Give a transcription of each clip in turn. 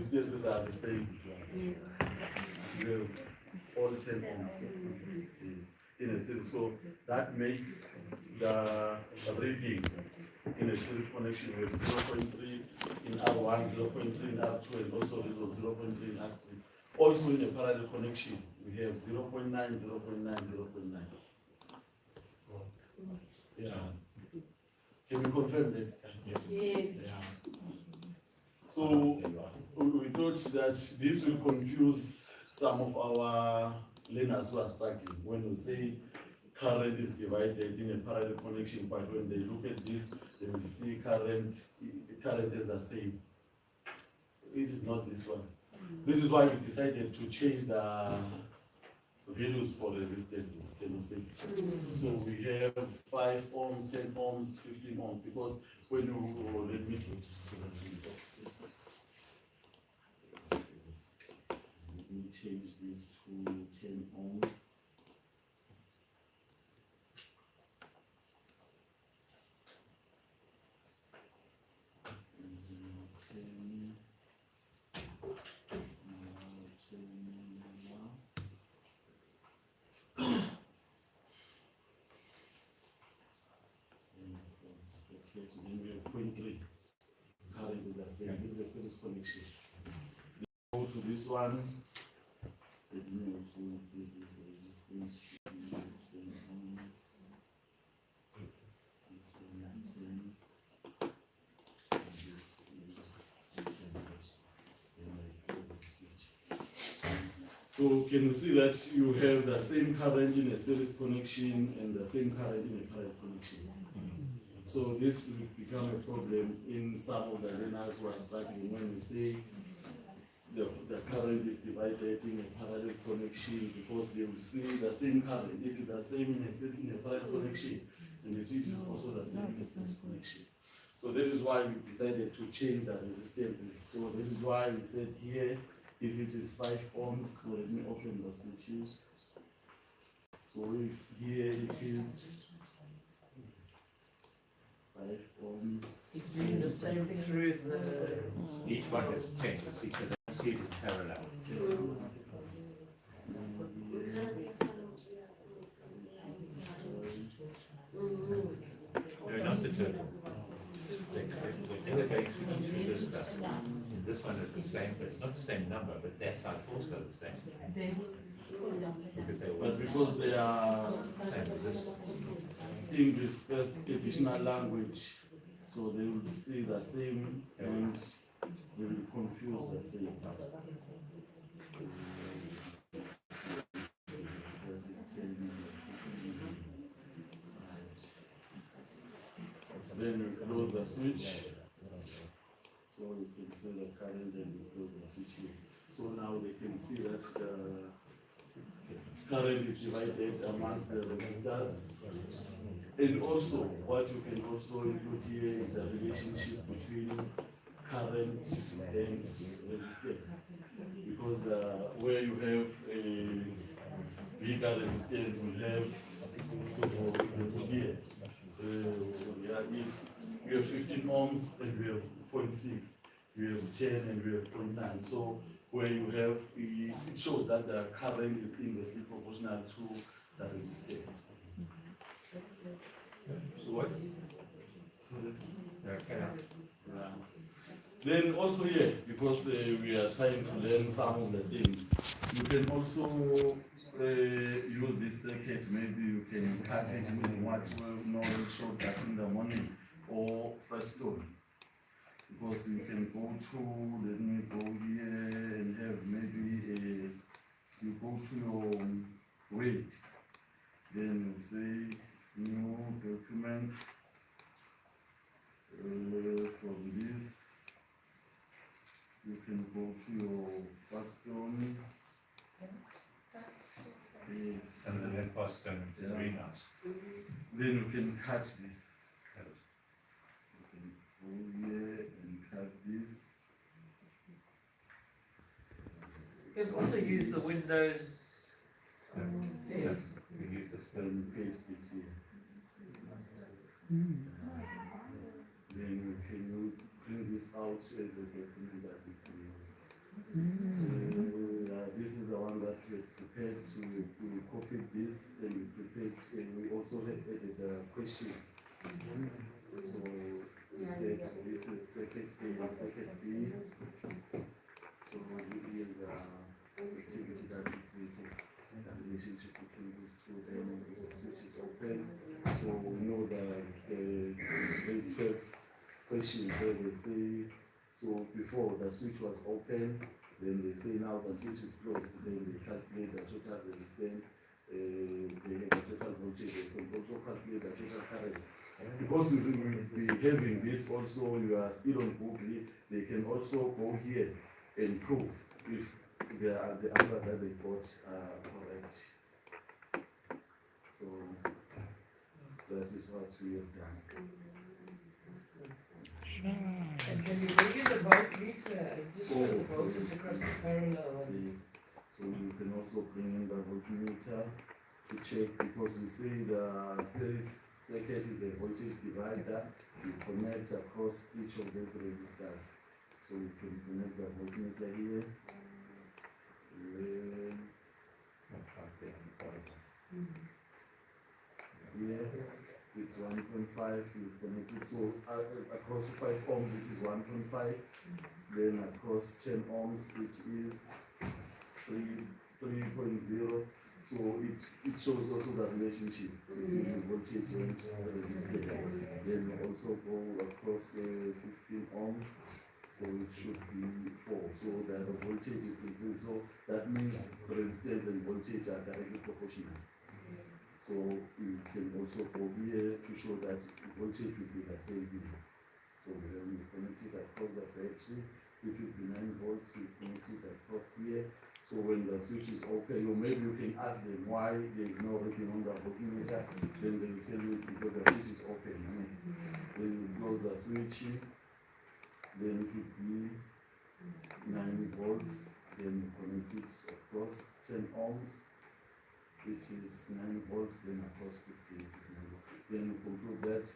resistances are the same. You have all 10 ohms in a series. So that makes the reading in a series connection with 0.3 in R1, 0.3 in R2, and also 0.3 in R3. Also in a parallel connection, we have 0.9, 0.9, 0.9. Yeah. Can we confirm that? Yes. Yeah. So we thought that this will confuse some of our learners who are struggling when we say current is divided in a parallel connection, but when they look at this, they will see current is the same. It is not this one. This is why we decided to change the values for resistances, can you see? So we have 5 ohms, 10 ohms, 15 ohms, because when you let me do it, so that we don't see. Let me change this to 10 ohms. Then we have 0.3. Current is the same. This is a series connection. Go to this one. Let me also increase this resistance. So can you see that you have the same current in a series connection and the same current in a parallel connection? So this will become a problem in some of the learners who are struggling when we say the current is divided in a parallel connection, because they will see the same current. It is the same in a parallel connection, and it is also the same in a series connection. So that is why we decided to change the resistances. So that is why we said here, if it is 5 ohms, so let me open the switches. So if here it is 5 ohms. It's been the same through the. Each one has 10, so you can see it in parallel. No, not the total. Whenever going through each resistor, this one is the same, but it's not the same number, but that side also the same. Because they are Same resistance. seeing this first additional language, so they will see the same and they will confuse the same. Then we close the switch, so you can see the current and we close the switch here. So now they can see that the current is divided amongst the resistors. And also, what you can also include here is the relationship between current and resistance. Because where you have a bigger resistance, we have, for example, here, we have 15 ohms and we have 0.6, we have 10 and we have 0.9. So where you have, it shows that the current is inversely proportional to the resistance. So what? Then also here, because we are trying to learn some of the things, you can also use this circuit. Maybe you can cut it using what we know showed us in the morning, or first stone. Because you can go to, let me go here and have maybe you go to your weight, then you say new document from this. You can go to your first one. Yes. And then that first one is very nice. Then you can cut this. You can go here and cut this. You can also use the Windows. Yes. We use this. Then paste it here. Then you can bring this out as a document that you can use. This is the one that we prepared. We copied this and we prepared. And we also have added the questions. So we said this is circuit A and circuit B. So here's the activity that we created, the relationship between these two. Then the switch is open. So we know that the 12 questions where they say, so before the switch was open, then they say now the switch is closed, then they calculate the total resistance, they have the total voltage, they can also calculate the total current. Because we will be having this also, you are still on Google, they can also go here and prove if the answer that they got are correct. So that is what we have done. And can you bring in the voltmeter and just show the voltage across the parallel? Yes. So you can also bring in the voltmeter to check, because we say the series circuit is a voltage divider. You connect across each of these resistors. So you can connect the voltmeter here. Here it's 1.5. You connect it. So across 5 ohms it is 1.5. Then across 10 ohms it is 3.0. So it shows also the relationship between the voltage and resistance. Then also go across 15 ohms. So it should be 4. So the voltage is increased. So that means resistance and voltage are directly proportional. So you can also go here to show that voltage will be the same here. So when you connect it across the battery, it will be 9 volts. You connect it across here. So when the switch is open, maybe you can ask them why there is no reading on the voltmeter. Then they will tell you because the switch is open. Then you close the switch. Then it will be 9 volts. Then you connect it across 10 ohms, which is 9 volts. Then across 50. Then you conclude that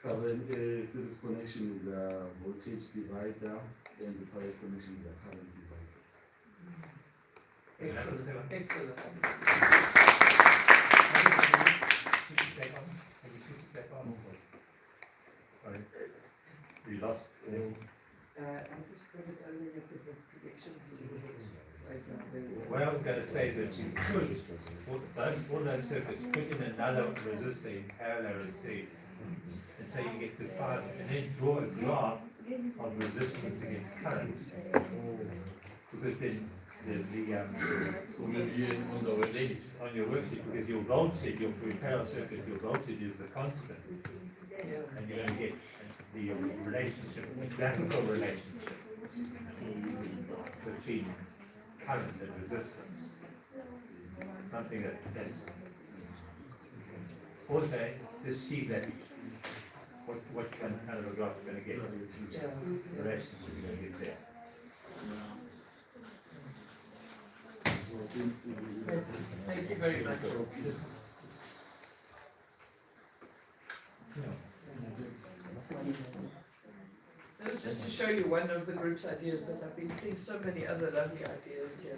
current series connection is the voltage divider, and the power connection is the current divider. Excellent. Excellent. Sorry, we lost. I just put it on there because the predictions What I was going to say is that you could, all those circuits, put in another resistor in parallel and say, and say you get to 5, and then draw a graph of resistance against current. Because then So maybe on the worksheet. on your worksheet, because your voltage, your parallel circuit, your voltage is the constant, and you're going to get the relationship, graphical relationship between current and resistance. Something that's also just see that what kind of a graph you're going to get, the relationship you're going to get there. Thank you very much. That was just to show you one of the group's ideas, but I've been seeing so many other lovely ideas here.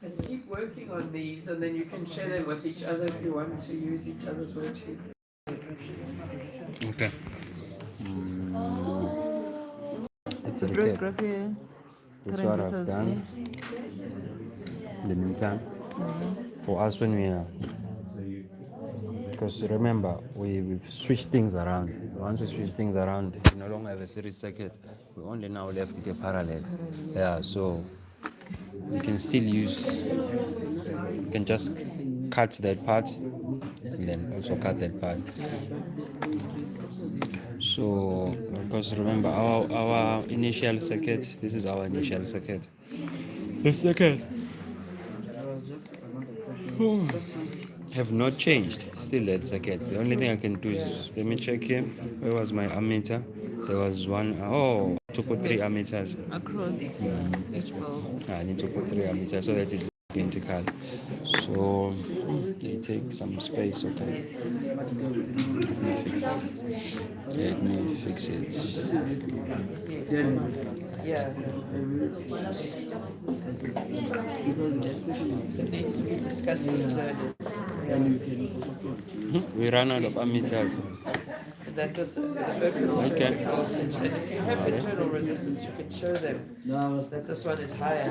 And keep working on these, and then you can share them with each other if you want to use each other's worksheets. Okay. It's a great graph here. That's what I've done. In the meantime, for us when we are, because remember we've switched things around. Once we switch things around, we no longer have a series circuit. We only now left with a parallel. Yeah, so we can still use. You can just cut that part and then also cut that part. So because remember our initial circuit, this is our initial circuit. The circuit have not changed, still that circuit. The only thing I can do is, let me check here, where was my ammeter? There was one, to put 3 ammeters Across each bulb. I need to put 3 ammeters so that it identical. So they take some space. Okay, let me fix it. Yeah. It needs to be discussed with learners. We ran out of ammeters. That this the open circuit voltage, and if you have internal resistance, you can show them that this one is higher.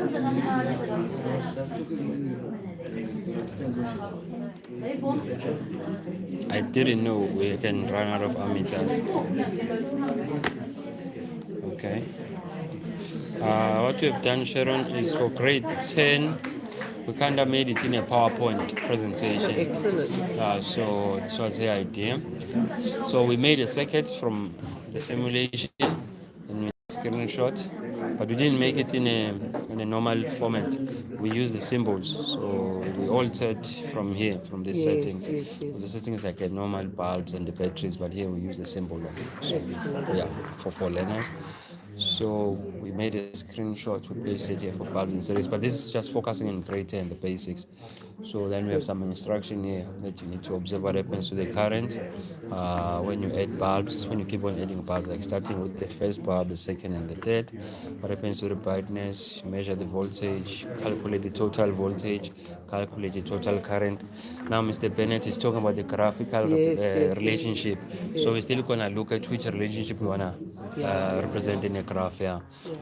I didn't know we can run out of ammeters. Okay. What we have done, Sharon, is for grade 10, we kind of made it in a PowerPoint presentation. Excellent. So this was the idea. So we made a circuit from the simulation and we screenshot, but we didn't make it in a normal format. We used the symbols. So we altered from here, from the settings. Yes. The settings like a normal bulbs and the batteries, but here we use the symbol. So, yeah, for learners. So we made a screenshot, we pasted here for bulbs and series, but this is just focusing on grade 10, the basics. So then we have some instruction here that you need to observe what happens to the current when you add bulbs, when you keep on adding bulbs, like starting with the first bulb, the second and the third. What happens to the brightness, measure the voltage, calculate the total voltage, calculate the total current. Now Mr. Bennett is talking about the graphical relationship. So we're still going to look at which relationship we want to represent in a graph here.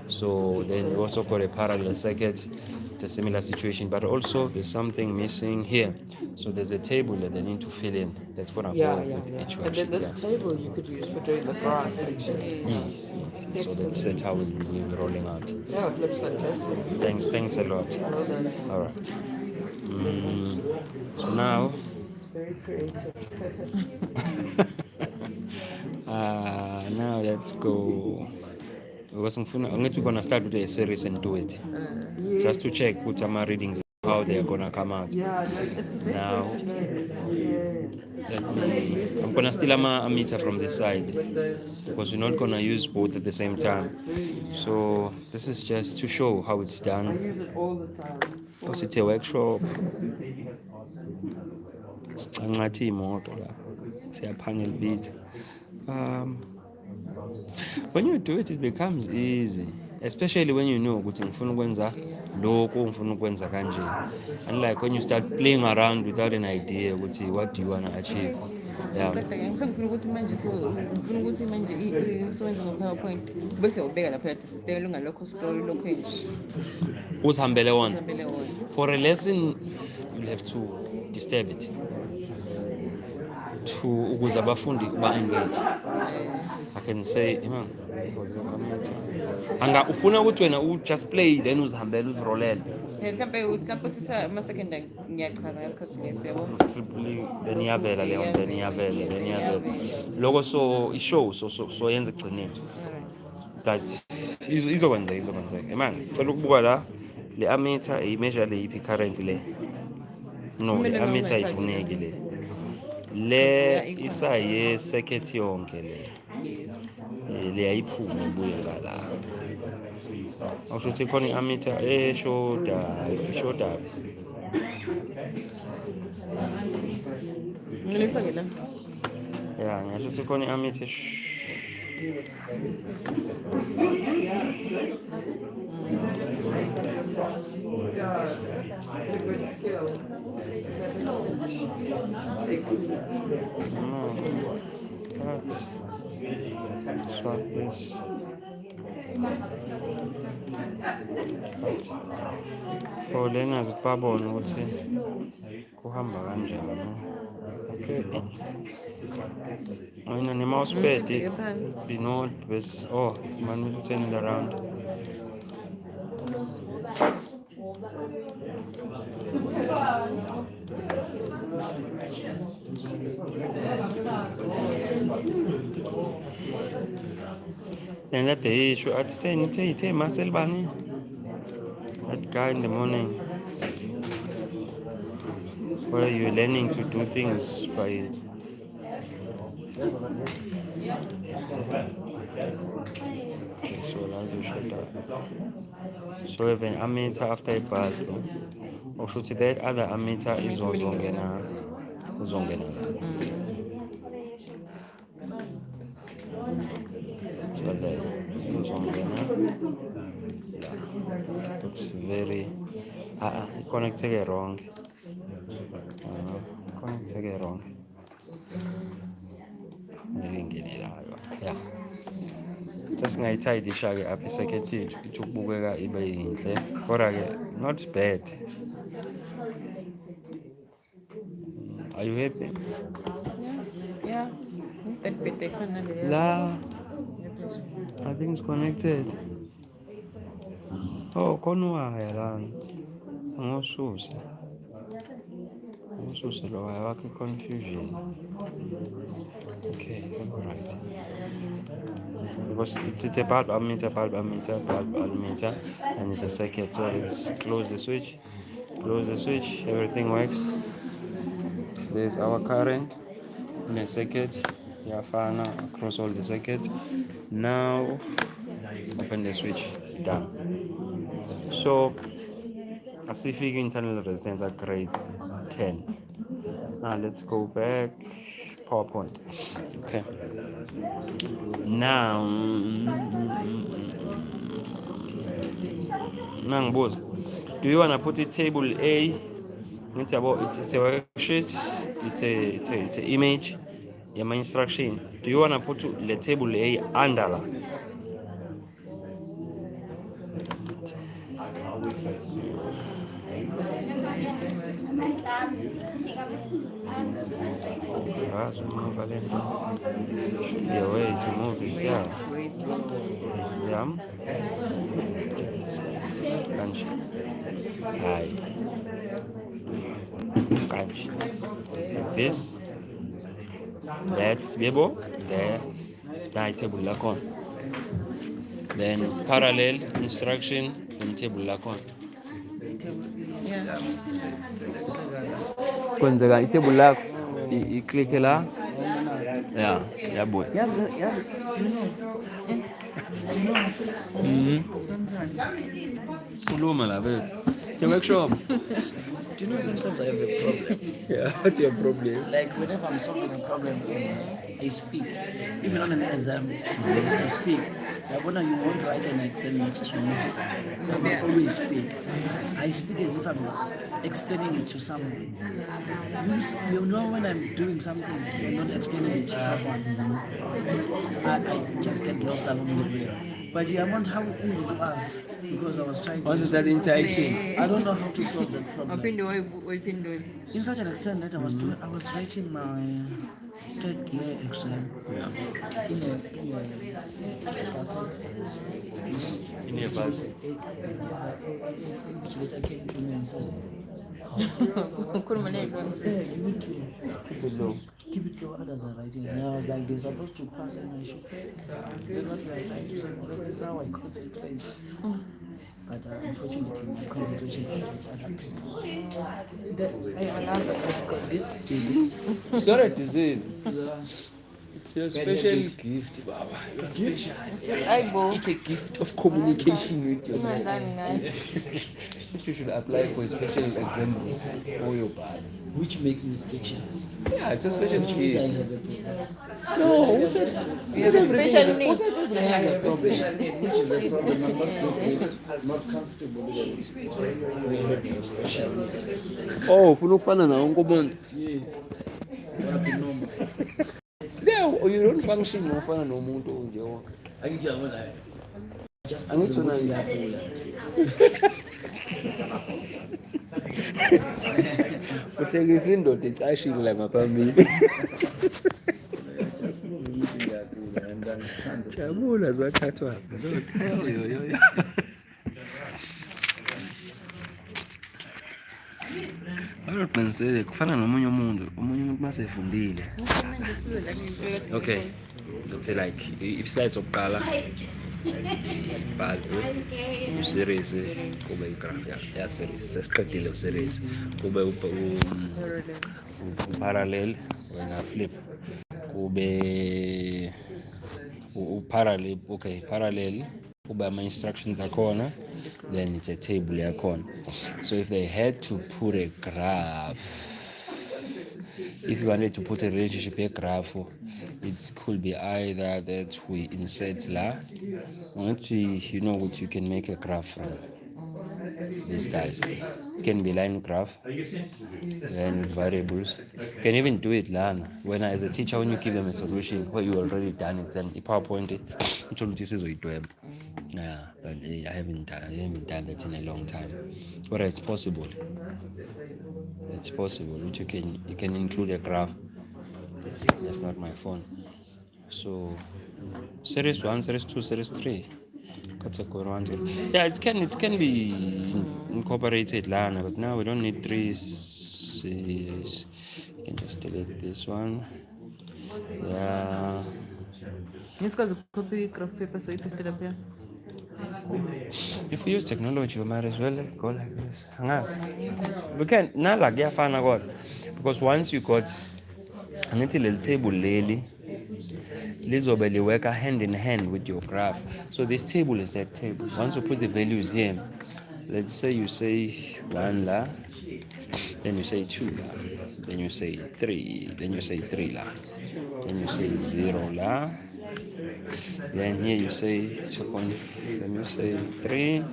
So then we also got a parallel circuit. It's a similar situation, but also there's something missing here. So there's a table that they need to fill in. That's going to go with each And then this table you could use for doing the graph, actually. Yes. So that's how we'll be rolling out. Yeah, it looks fantastic. Thanks a lot. Well done. All right. So now, Very creative. now let's go. Because I'm going to start with a series and do it. Just to check which my readings, how they're going to come out. Yeah, it's Now, I'm going to steal a ammeter from this side because we're not going to use both at the same time. So this is just to show how it's done. I use it all the time. Because it's a workshop. Angathi imoto la. Siyaphangela bit. When you do it, it becomes easy, especially when you know ukuthi ngifuna ukwenza lokho ngifuna ukwenza kanje. Unlike when you start playing around without an idea ukuthi what do you want to achieve. Yeah. Ngifuna ukuthi manje usebenza ngo-PowerPoint bese ubeka lapha style ungalokho scroll lokho nje. Uzihambele wona. For a lesson you'll have to disturb it. To ukuze abafundi ba-engage. I can say, man, anga ufuna ukuthi wena just play then uzihambele uzirolele. Mhlawumbe sisa ama-second ngiyachaza ngesikhathi leso yabo. Then iyavela leyo then iyavela. Loko so ishow so yenza egcineni. But izokwenzeka. Man, ngicela ukubuka la le ammeter imeasure le iphi current le. No, le ammeter ifuneki le. Le isaye circuit yonke le. Yes. Le ayiphuma ubuye ngala. Awusho khona iammeter shoda. Ngilifake la. Yeah, ngisho khona iammeter. Good skill. Swap this. For learners babona ukuthi kuhamba kanjani. Okay. Wena ne mouse pad be not best. Oh, man, we turn it around. And that day, should I tell Marcel Bani? That guy in the morning, where you're learning to do things by So let's do shut up. So we have an ammeter after a bulb. Or should that other ammeter is uzongena. So there, uzongena. Looks very connected wrong. Connected wrong. Yeah. Just ngayithayidisha ke apha isekhethi yethu ithi ukubukeka ibe yinhle kodwa ke not bad. Are you happy? Yeah. That bit they finally. La, I think it's connected. Oh, konwaya lana ngosuse lo waya wakhe confusion. Okay, it's all right. Because it's a bulb ammeter, and it's a circuit. So let's close the switch, everything works. There's our current in a circuit, yafana across all the circuits. Now open the switch, done. So Pacific internal resistance at grade 10. Now let's go back. PowerPoint. Okay. Now boss, do you wanna put it table A? It's a worksheet, it's a image, my instruction. Do you wanna put the table A under la? Should be a way to move it, yeah. Yeah. Like this. That's Bebo. There. Now table lacon. Then parallel instruction in table lacon. Yeah. Kwenzeka itable lakho i-click la. Yeah boy. Yes, sometimes. Kuluma la bethu. It's a workshop. Do you know sometimes I have a problem? Yeah, what's your problem? Like whenever I'm solving a problem, I speak. Even on an exam, I speak. Like when you won't write an exam next to me, I always speak. I speak as if I'm explaining it to someone. You know when I'm doing something, I'm not explaining it to someone. I just get lost along the way. But I wonder how easy it was because I was trying to. What's that interaction? I don't know how to solve that problem. Wapindwe. In such an extent that I was writing my third year exam. Yeah. In a bus. Which later came to me and said, you need to keep it low, others are writing. And I was like, they're supposed to pass and I should fail. They're not trying to say, because this is how I concentrate. But unfortunately, my concentration affects other people. This is Sorry to say it. It's your special gift, Baba. It's a gift of communication with yourself. You should apply for a special exam for your body. which makes me special. Yeah, it's a special Which means I gift. have a problem. No, who said You have a special need. I have a problem, which is a problem. I'm not comfortable with it. I have a special need. Oh, ufuna ukufana nawo wonke umuntu. Yes. What the normal. Yeah, you don't function ngofana nomuntu onje wonke. Angijabula. Just Angitsho ukuthi nani. ngiyagula. Uhlekisa indoda icashile la ngaphambili. Jabula zathathwa. Yo. Qinisele kufana nomunye umuntu masefundile. Okay. Let's like i-slides zokuqala bhalo series kube igraph ya series sesiqedile series kube parallel wena flip kube parallel, okay, parallel, kube ama-instructions akhona, then it's a table yakhona. So if they had to put a graph, if you wanted to put a relationship a graph, it could be either that we insert la, you know what you can make a graph from these guys. It can be line graph, then with variables. You can even do it lana. When as a teacher, when you give them a solution where you already done it, then PowerPoint this is what web. Yeah, but I haven't done that in a long time. But it's possible. It's possible. Which you can include a graph. That's not my phone. So series 1, series 2, series 3. Category 1, yeah, it can be incorporated lana, but now we don't need 3 series. You can just delete this one. Yeah. Nisikwazi copy graph paper so you paste it up here. If we use technology, we might as well go like this. We can not like God, because once you got a little table lily, Lizobeli work hand in hand with your graph. So this table is that table. Once you put the values here, let's say you say 1 la, then you say 2 la, then you say 3, then you say 3 la, then you say 0 la, then here you say 2. Then you say 3,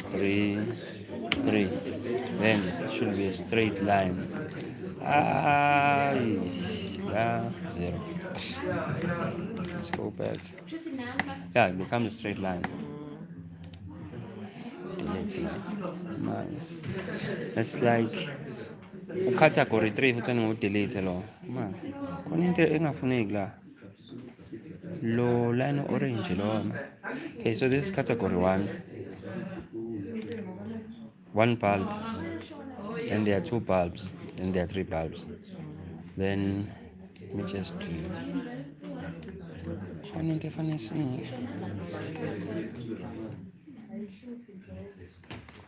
3, 3. Then it should be a straight line. Yeah, 0. Let's go back. Yeah, it becomes a straight line. It's like category 3 futhi ngikudelete lo. Man, khona into engafuneki la. Lo line orange lo. Okay, so this is category 1. 1 bulb. Then there are 2 bulbs. Then there are 3 bulbs. Then let me just do.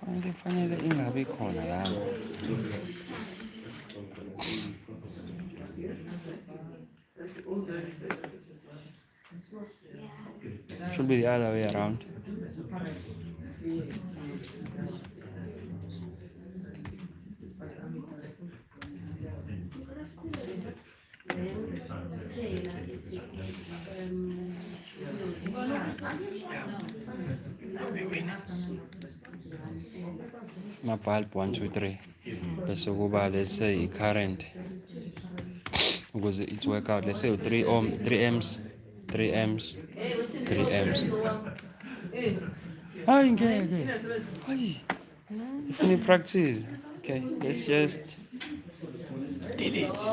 Kufanele ingabi khona la. Should be the other way around. My bulb 1, 2, 3. Bese kuba, let's say current. Because it work out. Let's say 3 amps, 3 amps, 3 amps. Okay. If you practice, okay, let's just delete.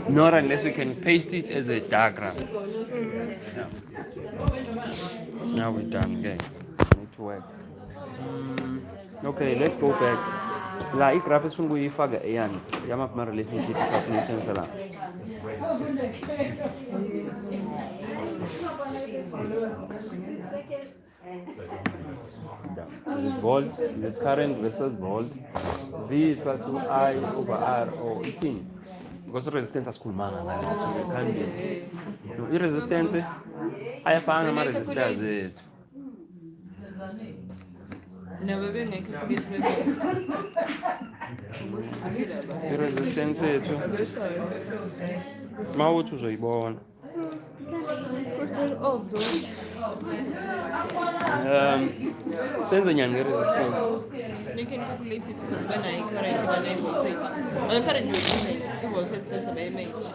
Not unless we can paste it as a diagram. Yeah. Now we're done. Okay, need to work. Okay, let's go back. La graph is from we figure ayan. Yama my relationship calculation sala. This is volt, this current versus volt. V is equal to I over R or 18. Because resistance is cool man. So it can be. No resistance. I find my resistance. Never been a resistance yethu mawuthi uzoyibona senze nyani nge-resistance. You can calculate it because when I current voltage, on current voltage sense of image,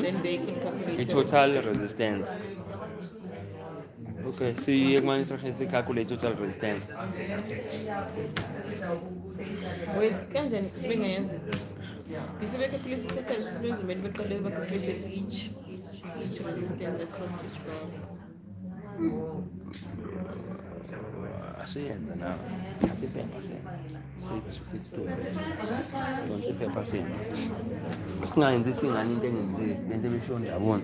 then they can calculate The total resistance. Okay, see my instructions to calculate total resistance. Wait, kanjani bengayenza? Before we calculate the total resistance, we calculate each resistance across each bar. Asiyenza nawe asipe-percent sithi don't sipe-percent singayenzi singani into engenzeki lento ebisho ndiyabona